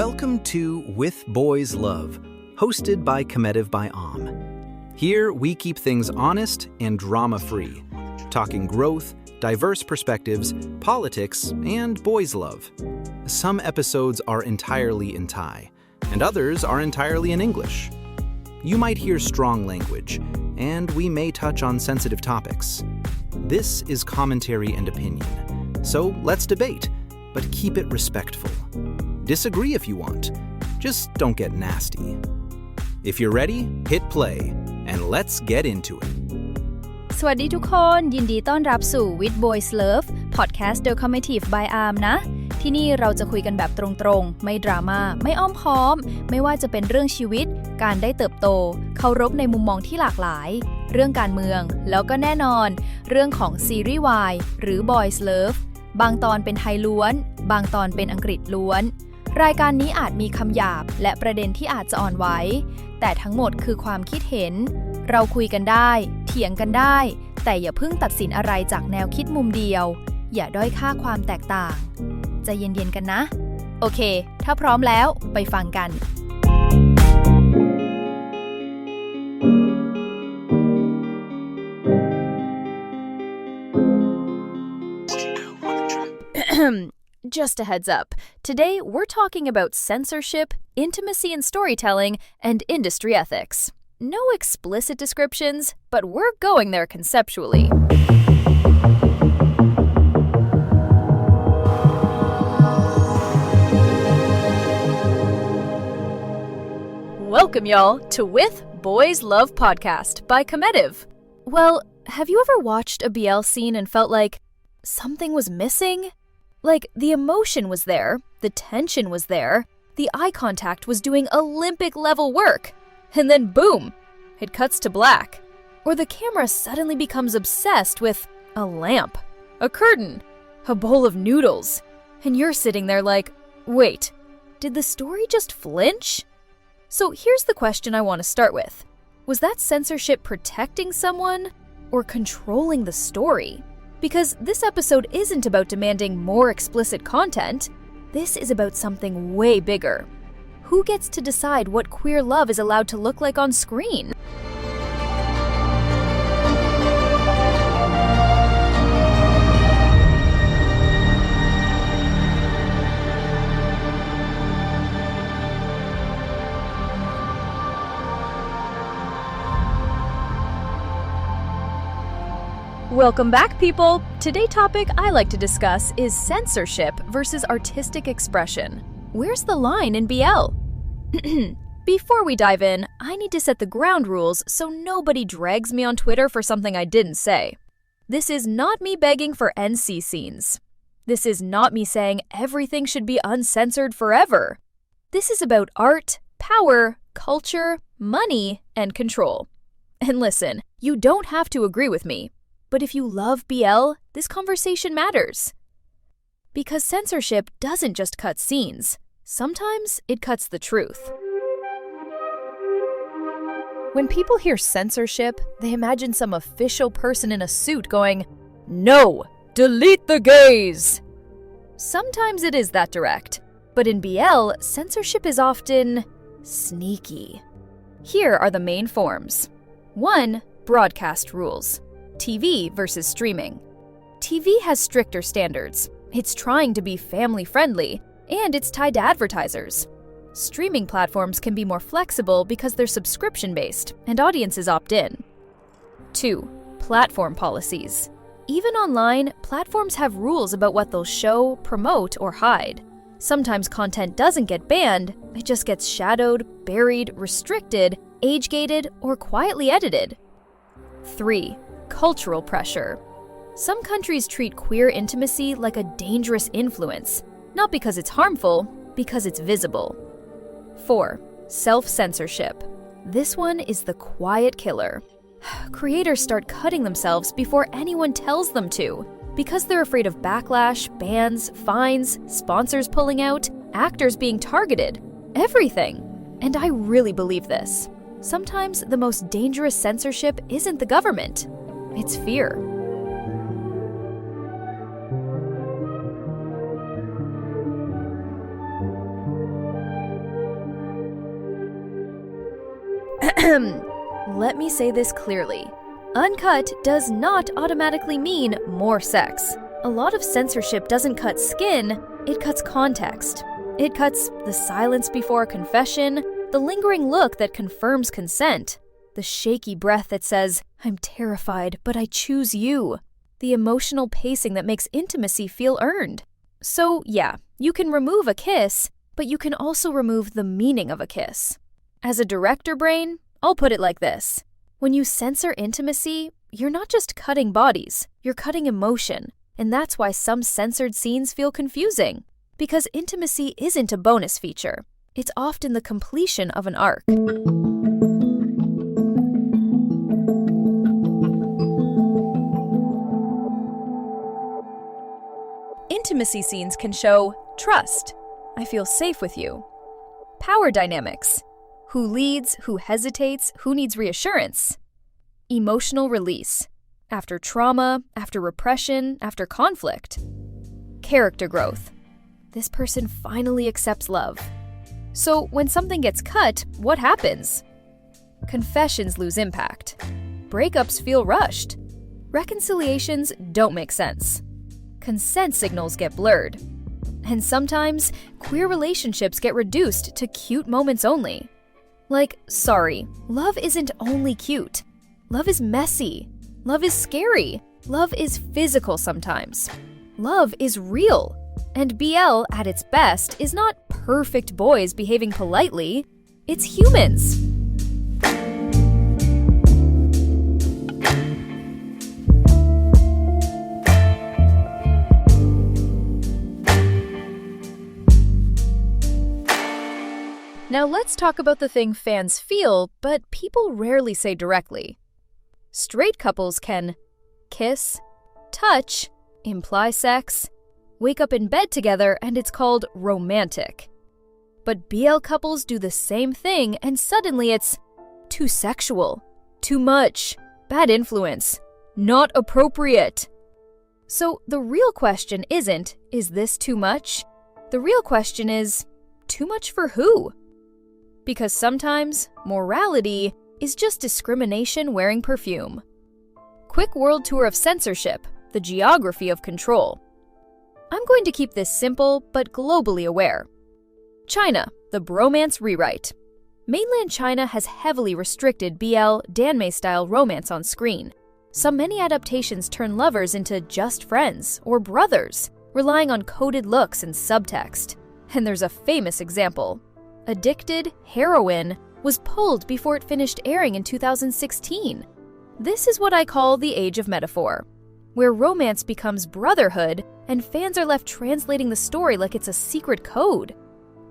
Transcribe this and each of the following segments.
Welcome to With Boys Love, hosted by COMMETIVE by Here, we keep things honest and drama-free, talking growth, diverse perspectives, politics, and boys' love. Some episodes are entirely in Thai, and others are entirely in English. You might hear strong language, and we may touch on sensitive topics. This is commentary and opinion, so let's debate, but keep it respectful. Disagree if you want, just don't get nasty. If you're ready, hit play, and let's get into it. สวัสดีทุกคนยินดีต้อนรับสู่ With Boys Love Podcast โดย COMMETIVE by นะที่นี่เราจะคุยกันแบบตรงๆไม่ดราม่าไม่อ้อมค้อมไม่ว่าจะเป็นเรื่องชีวิตการได้เติบโตเคารพในมุมมองที่หลากหลายเรื่องการเมืองแล้วก็แน่นอนเรื่องของซีรีส์วายหรือ Boys Love บางตอนเป็นไทยล้วนบางตอนเป็นอังกฤษล้วนรายการนี้อาจมีคำหยาบและประเด็นที่อาจจะอ่อนไหวแต่ทั้งหมดคือความคิดเห็นเราคุยกันได้เถียงกันได้แต่อย่าเพิ่งตัดสินอะไรจากแนวคิดมุมเดียวอย่าด้อยค่าความแตกต่างใจเย็นๆกันนะโอเคถ้าพร้อมแล้วไปฟังกัน Just a heads up, today we're talking about censorship, intimacy in storytelling, and industry ethics. No explicit descriptions, but we're going there conceptually. Welcome, y'all, to With Boys Love Podcast by COMMETIVE. Well, have you ever watched a BL scene and felt like something was missing? Like, the emotion was there, the tension was there, the eye contact was doing Olympic-level work, and then boom, it cuts to black. Or the camera suddenly becomes obsessed with a lamp, a curtain, a bowl of noodles, and you're sitting there like, wait, did the story just flinch? So here's the question I want to start with. Was that censorship protecting someone or controlling the story? Because this episode isn't about demanding more explicit content. This is about something way bigger. Who gets to decide what queer love is allowed to look like on screen? Welcome back, people! Today's topic I like to discuss is censorship versus artistic expression. Where's the line in BL? Before we dive in, I need to set the ground rules so nobody drags me on Twitter for something I didn't say. This is not me begging for NC scenes. This is not me saying everything should be uncensored forever. This is about art, power, culture, money, and control. And listen, you don't have to agree with me. But if you love BL, this conversation matters. Because censorship doesn't just cut scenes. Sometimes it cuts the truth. When people hear censorship, they imagine some official person in a suit going, "No! Delete the gays!" Sometimes it is that direct. But in BL, censorship is often sneaky. Here are the main forms. 1. Broadcast rules. TV versus streaming. TV has stricter standards. It's trying to be family-friendly, and it's tied to advertisers. Streaming platforms can be more flexible because they're subscription-based, and audiences opt in. 2. Platform policies. Even online, platforms have rules about what they'll show, promote, or hide. Sometimes content doesn't get banned, it just gets shadowed, buried, restricted, age-gated, or quietly edited. 3. Cultural pressure. Some countries treat queer intimacy like a dangerous influence, not because it's harmful, because it's visible. 4. Self-censorship. This one is the quiet killer. Creators start cutting themselves before anyone tells them to, because they're afraid of backlash, bans, fines, sponsors pulling out, actors being targeted, everything. And I really believe this. Sometimes the most dangerous censorship isn't the government. It's fear. let me say this clearly. Uncut does not automatically mean more sex. A lot of censorship doesn't cut skin, it cuts context. It cuts the silence before a confession, the lingering look that confirms consent, the shaky breath that says, "I'm terrified, but I choose you," the emotional pacing that makes intimacy feel earned. So yeah, you can remove a kiss, but you can also remove the meaning of a kiss. As a director brain, I'll put it like this. When you censor intimacy, you're not just cutting bodies, you're cutting emotion. And that's why some censored scenes feel confusing. Because intimacy isn't a bonus feature. It's often the completion of an arc. Intimacy scenes can show trust. I feel safe with you. Power dynamics. Who leads, who hesitates, who needs reassurance. Emotional release. After trauma, after repression, after conflict. Character growth. This person finally accepts love. So when something gets cut, what happens? Confessions lose impact. Breakups feel rushed. Reconciliations don't make sense. Consent signals get blurred. And sometimes, queer relationships get reduced to cute moments only. Like, sorry, love isn't only cute. Love is messy. Love is scary. Love is physical sometimes. Love is real. And BL, at its best, is not perfect boys behaving politely. It's humans. Now let's talk about the thing fans feel, but people rarely say directly. Straight couples can kiss, touch, imply sex, wake up in bed together, and it's called romantic. But BL couples do the same thing, and suddenly it's too sexual, too much, bad influence, not appropriate. So the real question isn't, is this too much? The real question is, too much for who? Because sometimes morality is just discrimination wearing perfume. Quick world tour of censorship, the geography of control. I'm going to keep this simple but globally aware. China, the bromance rewrite. Mainland China has heavily restricted BL, Danmei-style romance on screen. So many adaptations turn lovers into just friends or brothers, relying on coded looks and subtext. And there's a famous example. Addicted Heroine was pulled before it finished airing in 2016. This is what I call the age of metaphor, where romance becomes brotherhood and fans are left translating the story like it's a secret code.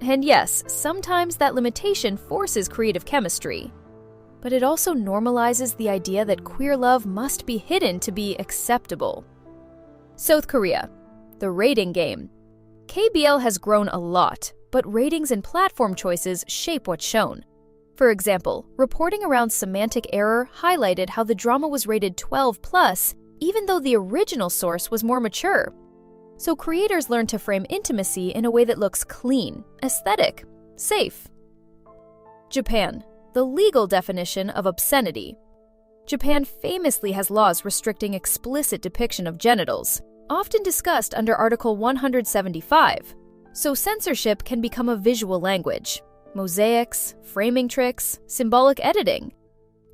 And yes, sometimes that limitation forces creative chemistry. But it also normalizes the idea that queer love must be hidden to be acceptable. South Korea, the rating game. KBL has grown a lot, but ratings and platform choices shape what's shown. For example, reporting around semantic error highlighted how the drama was rated 12+, even though the original source was more mature. So creators learn to frame intimacy in a way that looks clean, aesthetic, safe. Japan, the legal definition of obscenity. Japan famously has laws restricting explicit depiction of genitals, often discussed under Article 175. So censorship can become a visual language. Mosaics, framing tricks, symbolic editing.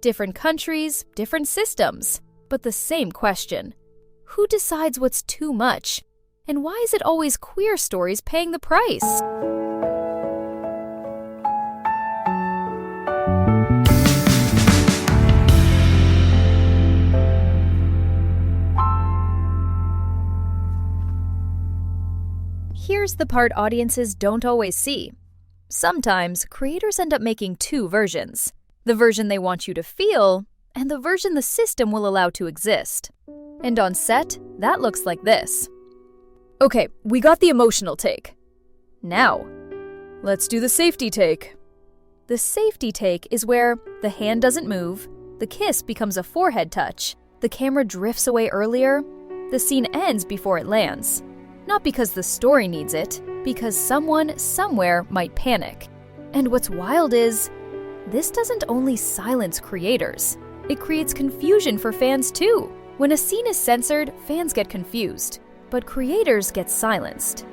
Different countries, different systems, but the same question. Who decides what's too much? And why is it always queer stories paying the price? Here's the part audiences don't always see. Sometimes, creators end up making two versions. The version they want you to feel, and the version the system will allow to exist. And on set, that looks like this. Okay, we got the emotional take. Now, let's do the safety take. The safety take is where the hand doesn't move, the kiss becomes a forehead touch, the camera drifts away earlier, the scene ends before it lands. Not because the story needs it, because someone, somewhere might panic. And what's wild is, This doesn't only silence creators, it creates confusion for fans too. When a scene is censored, fans get confused, but creators get silenced.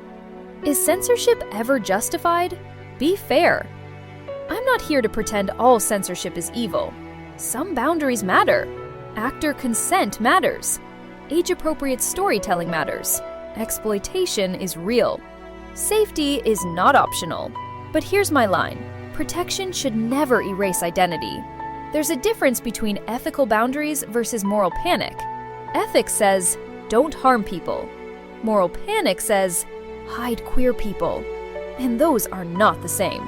Is censorship ever justified? Be fair. I'm not here to pretend all censorship is evil. Some boundaries matter. Actor consent matters. Age-appropriate storytelling matters. Exploitation is real. Safety is not optional. But here's my line. Protection should never erase identity. There's a difference between ethical boundaries versus moral panic. Ethics says, don't harm people. Moral panic says, hide queer people. And those are not the same.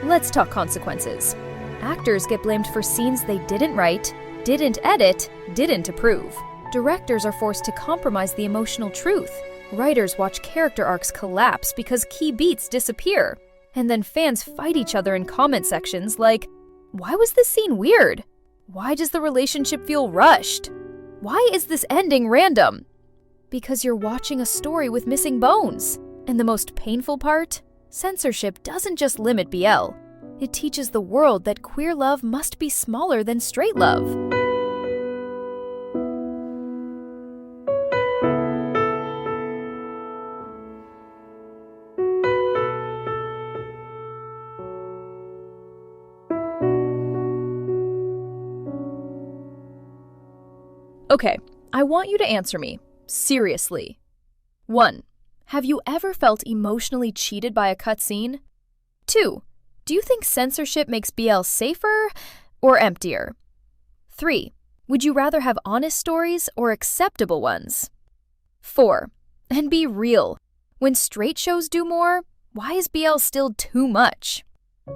Let's talk consequences. Actors get blamed for scenes they didn't write, didn't edit, didn't approve. Directors are forced to compromise the emotional truth. Writers watch character arcs collapse because key beats disappear. And then fans fight each other in comment sections like, why was this scene weird? Why does the relationship feel rushed? Why is this ending random? Because you're watching a story with missing bones. And the most painful part? Censorship doesn't just limit BL. It teaches the world that queer love must be smaller than straight love. Okay, I want you to answer me, seriously. 1. Have you ever felt emotionally cheated by a cutscene? 2. Do you think censorship makes BL safer or emptier? 3. Would you rather have honest stories or acceptable ones? 4. And be real. When straight shows do more, why is BL still too much?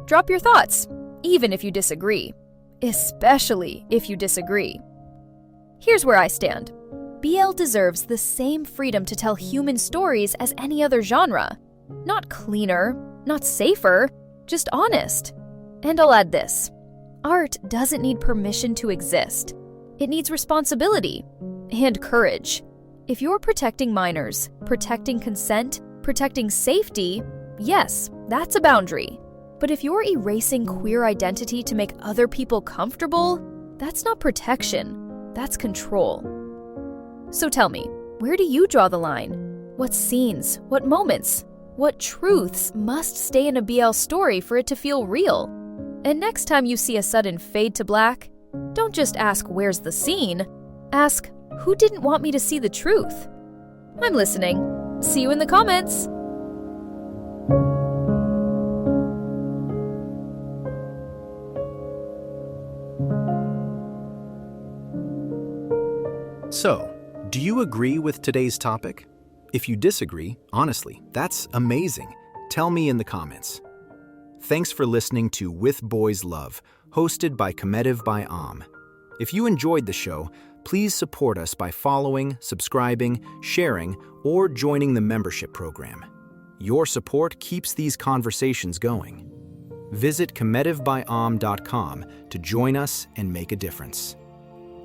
Drop your thoughts, even if you disagree. Especially if you disagree. Here's where I stand. BL deserves the same freedom to tell human stories as any other genre. Not cleaner, not safer, just honest. And I'll add this. Art doesn't need permission to exist. It needs responsibility and courage. If you're protecting minors, protecting consent, protecting safety, yes, that's a boundary. But if you're erasing queer identity to make other people comfortable, that's not protection. That's control. So tell me, where do you draw the line? What scenes, what moments, what truths must stay in a BL story for it to feel real? And next time you see a sudden fade to black, don't just ask where's the scene, ask who didn't want me to see the truth? I'm listening. See you in the comments. So, do you agree with today's topic? If you disagree, honestly, that's amazing. Tell me in the comments. Thanks for listening to With Boys Love, hosted by COMMETIVE by If you enjoyed the show, please support us by following, subscribing, sharing, or joining the membership program. Your support keeps these conversations going. Visit COMMETIVEByOM.com to join us and make a difference.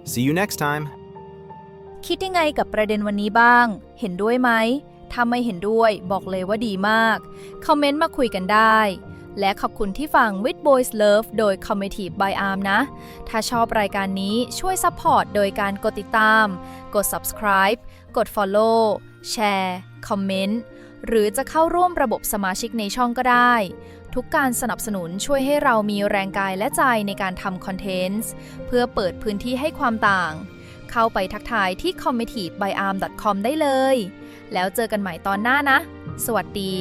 See you next time. คิดยังไงกับประเด็นวันนี้บ้าง เห็นด้วยไหม ถ้าไม่เห็นด้วยบอกเลยว่าดีมาก คอมเมนต์มาคุยกันได้ และขอบคุณที่ฟัง With Boys Love โดย COMMETIVE by นะ ถ้าชอบรายการนี้ช่วยซัพพอร์ตโดยการกดติดตาม กด subscribe กด follow แชร์ คอมเมนต์ หรือจะเข้าร่วมระบบสมาชิกในช่องก็ได้ ทุกการสนับสนุนช่วยให้เรามีแรงกายและใจในการทำคอนเทนต์ เพื่อเปิดพื้นที่ให้ความต่างเข้าไปทักทายที่ COMMETIVE by ได้เลย แล้วเจอกันใหม่ตอนหน้านะ สวัสดี